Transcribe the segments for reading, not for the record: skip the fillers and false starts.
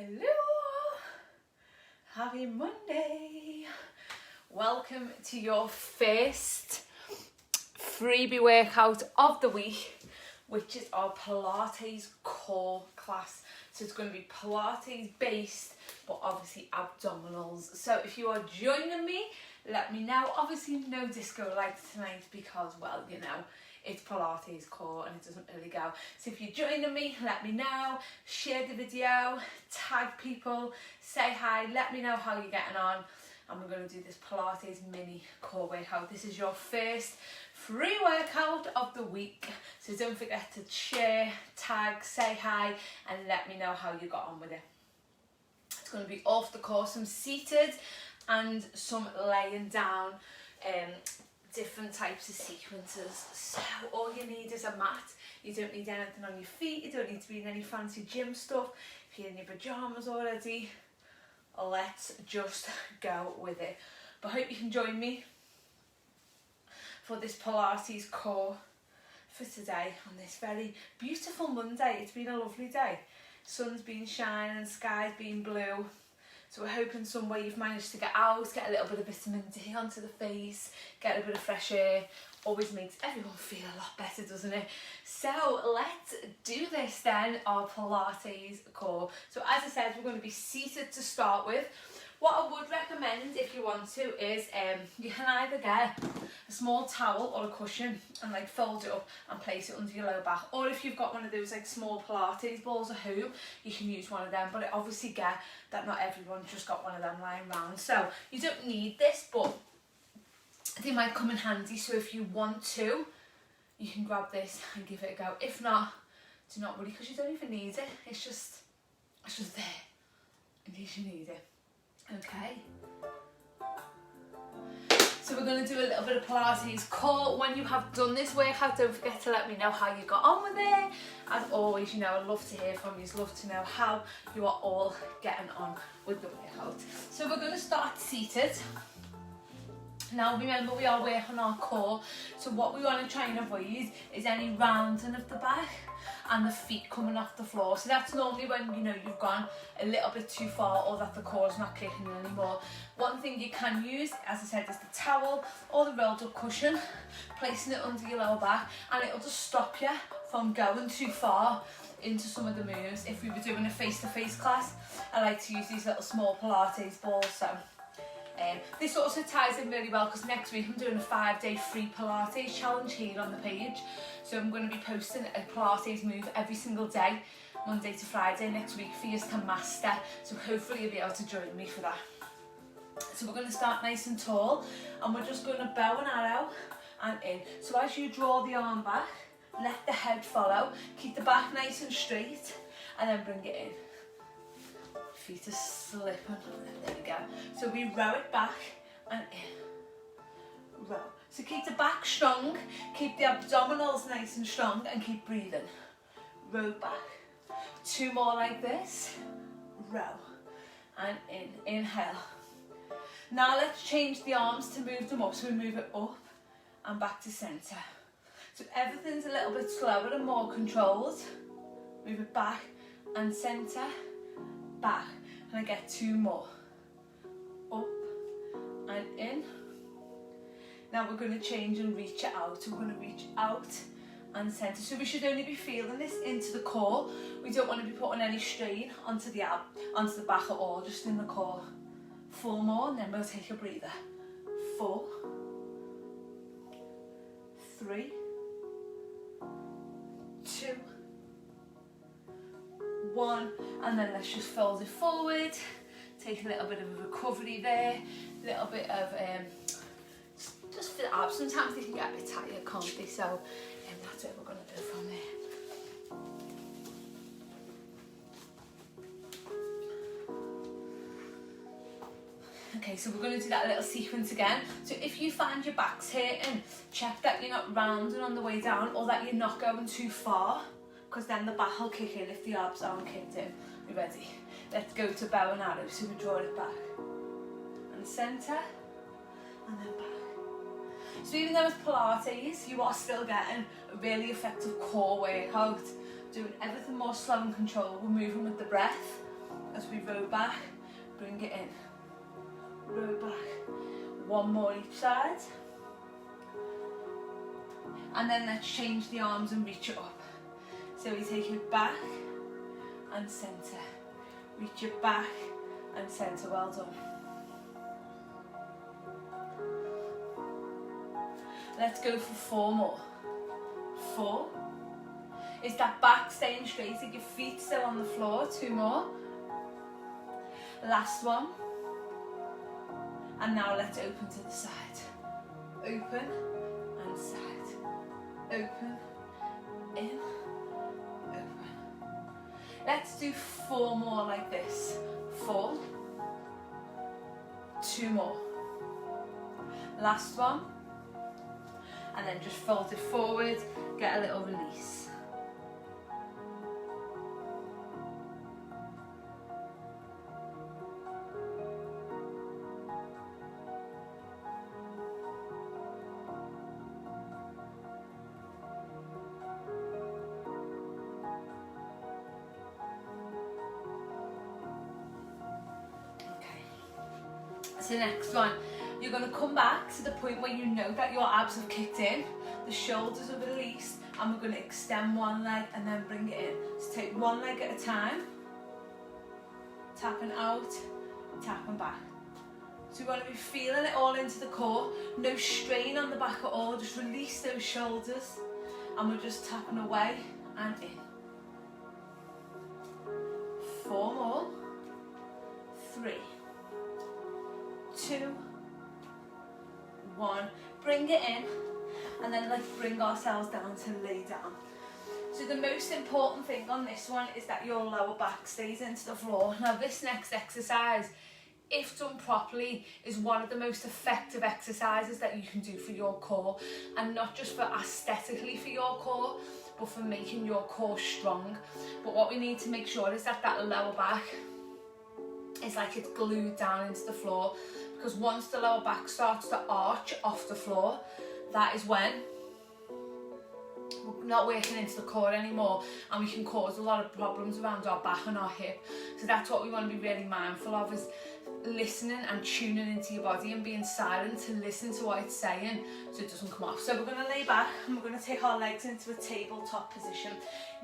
Hello, happy Monday. Welcome to your first freebie workout of the week, which is our Pilates Core class. So it's going to be Pilates based, but obviously abdominals. So if you are joining me, let me know. Obviously no disco lights tonight because, well, you know, it's Pilates Core and it doesn't really go. So if you're joining me, let me know, share the video, tag people, say hi, let me know how you're getting on. And we're going to do this Pilates mini core workout. This is your first free workout of the week. So don't forget to share, tag, say hi, and let me know how you got on with it. It's going to be off the core, some seated and some laying down, different types of sequences. So all you need is a mat. You don't need anything on your feet. You don't need to be in any fancy gym stuff. If you're in your pajamas already, let's just go with it. But I hope you can join me for this Pilates Core for today on this very beautiful Monday. It's been a lovely day. Sun's been shining, sky's been blue. So we're hoping some way you've managed to get out, get a little bit of vitamin D onto the face, get a bit of fresh air. Always makes everyone feel a lot better, doesn't it? So let's do this then, our Pilates Core. So as I said, we're going to be seated to start with. What I would recommend if you want to is you can either get a small towel or a cushion and like fold it up and place it under your lower back, or if you've got one of those like small Pilates balls at home, you can use one of them. But I obviously get that not everyone's just got one of them lying around, so you don't need this, but they might come in handy. So if you want to, you can grab this and give it a go. If not, do not worry, because you don't even need it. It's just there in case you need it. Okay, so we're going to do a little bit of Pilates Core. When you have done this workout, don't forget to let me know how you got on with it. As always, you know, I'd love to hear from you. I'd love to know how you are all getting on with the workout. So we're going to start seated. Now remember, we are working on our core, so what we want to try and avoid is any rounding of the back and the feet coming off the floor. So that's normally when, you know, you've gone a little bit too far or that the core is not kicking in anymore. One thing you can use, as I said, is the towel or the rolled up cushion, placing it under your lower back, and it'll just stop you from going too far into some of the moves. If we were doing a face-to-face class, I like to use these little small Pilates balls. So this also ties in really well because next week I'm doing a 5-day free Pilates challenge here on the page. So I'm going to be posting a Pilates move every single day, Monday to Friday next week for you to master. So hopefully you'll be able to join me for that. So we're going to start nice and tall, and we're just going to bow and arrow and in. So as you draw the arm back, let the head follow. Keep the back nice and straight, and then bring it in. Feet are slipping. There we go. So we row it back and in. Row. So keep the back strong, keep the abdominals nice and strong, and keep breathing. Row back. 2 more like this. Row and in. Inhale. Now let's change the arms to move them up. So we move it up and back to centre. So everything's a little bit slower and more controlled. Move it back and centre. Back, and I get 2 more. Up and in. Now we're going to change and reach it out. So we're going to reach out and centre. So we should only be feeling this into the core. We don't want to be putting any strain onto the back at all, just in the core. 4 more, and then we'll take a breather. 4, 3, 2, 1, and then let's just fold it forward. Take a little bit of a recovery there, a little bit of just for the abs. Sometimes they can get a bit tired, can't they? So that's what we're going to do from there. Okay, so we're going to do that little sequence again. So if you find your back's hurting, check that you're not rounding on the way down, or that you're not going too far, because then the back will kick in if the abs aren't kicked in. You ready? Let's go to bow and arrow. So we draw it back and centre and then back. So even though it's Pilates, you are still getting a really effective core workout, doing everything more slow and controlled. We're moving with the breath, as we row back, bring it in, row back. One more each side. And then let's change the arms and reach it up. So we take it back and centre. Reach it back and centre. Well done. Let's go for 4 more. 4. Is that back staying straight? Are your feet still on the floor? 2 more. Last one. And now let's open to the side. Open and side. Open, in, open. Let's do 4 more like this. 4. 2 more. Last one. And then just fold it forward, get a little release. So next one, you're going to come back to the point where you know that your abs have kicked in, the shoulders are released, and we're going to extend one leg and then bring it in. So take one leg at a time, tapping out, tapping back. So we want to be feeling it all into the core, no strain on the back at all, just release those shoulders, and we're just tapping away and in. 4 more, 3, 2, 1, bring it in, and then let's bring ourselves down to lay down. So the most important thing on this one is that your lower back stays into the floor. Now this next exercise, if done properly, is one of the most effective exercises that you can do for your core, and not just for aesthetically for your core, but for making your core strong. But what we need to make sure is that that lower back is like it's glued down into the floor, because once the lower back starts to arch off the floor, that is when we're not working into the core anymore, and we can cause a lot of problems around our back and our hip. So that's what we want to be really mindful of, is listening and tuning into your body and being silent to listen to what it's saying so it doesn't come off. So we're going to lay back and we're going to take our legs into a tabletop position,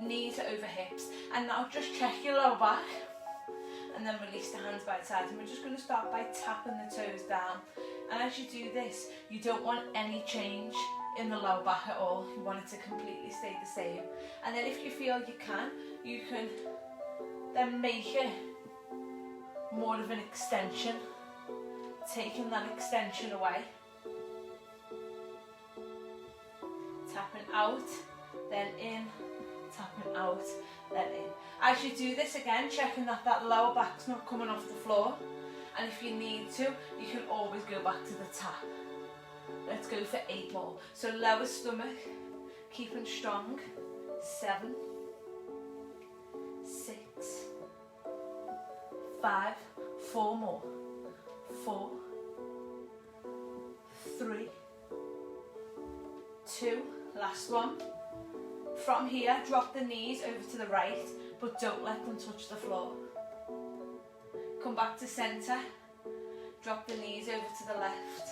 knees over hips, and now just check your lower back. And then release the hands by the sides, and we're just going to start by tapping the toes down. And as you do this, you don't want any change in the lower back at all. You want it to completely stay the same. And then if you feel you can then make it more of an extension, taking that extension away, tapping out, then in, tapping out, then in. As you do this again, checking that that lower back's not coming off the floor, and if you need to, you can always go back to the tap. Let's go for 8 more. So lower stomach, keeping strong. 7, 6, 5, 4 more. 4, 3, 2, last one. From here, drop the knees over to the right, but don't let them touch the floor. Come back to centre, drop the knees over to the left.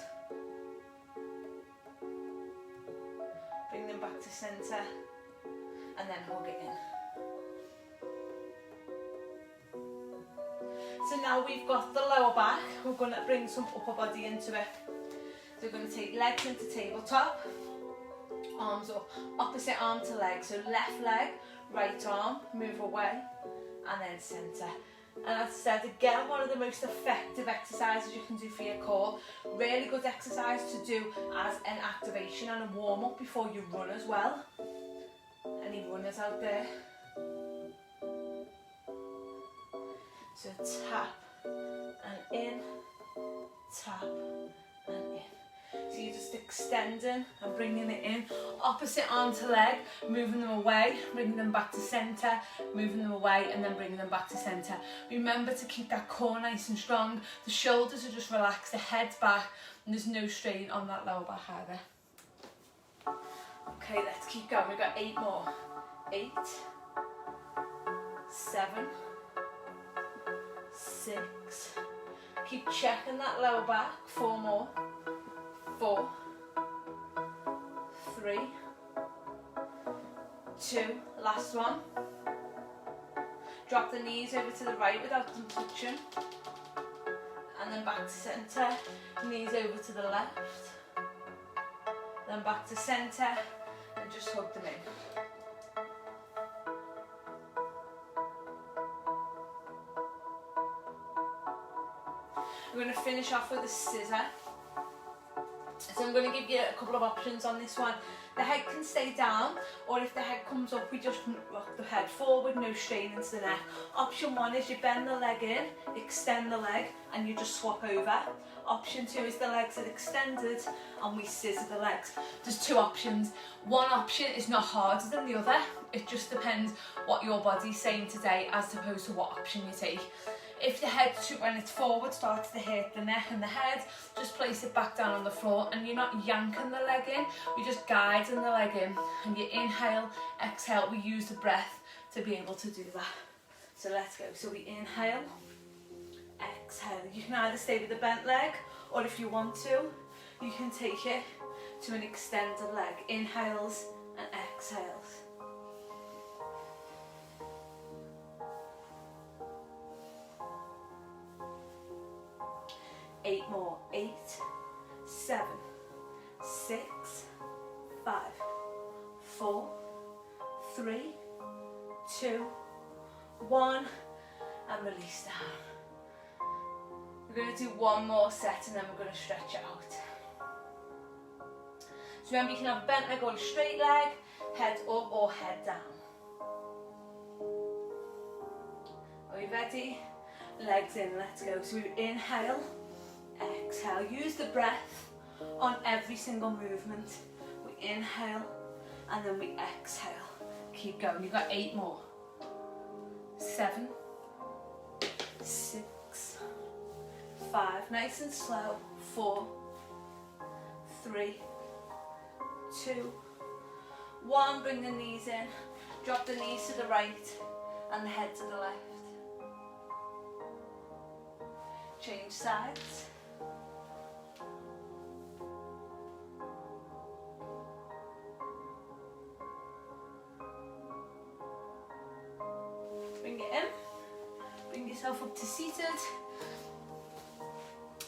Bring them back to centre, and then hug it in. So now we've got the lower back, we're going to bring some upper body into it. So we're going to take legs into tabletop, arms up, opposite arm to leg. So left leg, right arm, move away, and then centre. And as I said, again, one of the most effective exercises you can do for your core. Really good exercise to do as an activation and a warm up before you run as well. Any runners out there? So tap and in, tap and in. So you're just extending and bringing it in. Opposite arm to leg, moving them away, bringing them back to centre, moving them away, and then bringing them back to centre. Remember to keep that core nice and strong. The shoulders are just relaxed, the head's back, and there's no strain on that lower back either. Okay, let's keep going. We've got 8 more. 8, 7, 6. Keep checking that lower back. 4 more. 4, 3, 2, last one. Drop the knees over to the right without them touching. And then back to centre, knees over to the left. Then back to centre and just hug them in. We're going to finish off with a scissor. So I'm going to give you a couple of options on this one. The head can stay down, or if the head comes up, we just rock the head forward, no strain into the neck. Option 1 is you bend the leg in, extend the leg, and you just swap over. Option 2 is the legs are extended and we scissor the legs. There's 2 options. One option is not harder than the other. It just depends what your body's saying today as opposed to what option you take. If the head, when it's forward, starts to hit the neck and the head, just place it back down on the floor and you're not yanking the leg in, you're just guiding the leg in. And you inhale, exhale, we use the breath to be able to do that. So let's go. So we inhale, exhale. You can either stay with the bent leg, or if you want to, you can take it to an extended leg. Inhales and exhales. 8 more. 8, 7, 6, 5, 4, 3, 2, 1, and release down. We're going to do one more set and then we're going to stretch out. So remember, you can have a bent leg or a straight leg, head up or head down. Are you ready? Legs in, let's go. So we inhale, exhale. Use the breath on every single movement. We inhale and then we exhale. Keep going. You've got 8 more. 7, 6, 5. Nice and slow. 4, 3, 2, 1. Bring the knees in. Drop the knees to the right and the head to the left. Change sides. Bring it in. Bring yourself up to seated.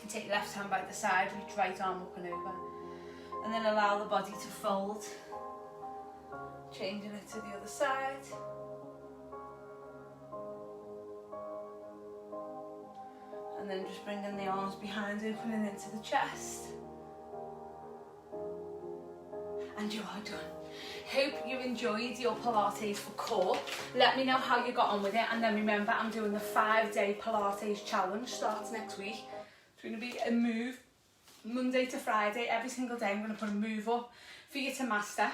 And take your left hand by the side, reach right arm up and over. And then allow the body to fold. Changing it to the other side. And then just bringing the arms behind, opening into the chest. And you are done. Hope you enjoyed your Pilates for core. Let me know how you got on with it. And then remember, I'm doing the 5-day Pilates challenge, starts next week. It's going to be a move, Monday to Friday. Every single day I'm going to put a move up for you to master.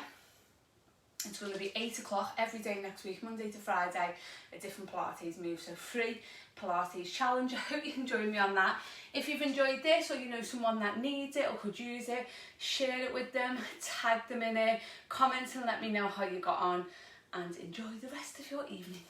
It's going to be 8 o'clock every day next week, Monday to Friday, a different Pilates move. So free Pilates challenge. I hope you can join me on that. If you've enjoyed this, or you know someone that needs it or could use it, share it with them, tag them in it, comment and let me know how you got on, and enjoy the rest of your evening.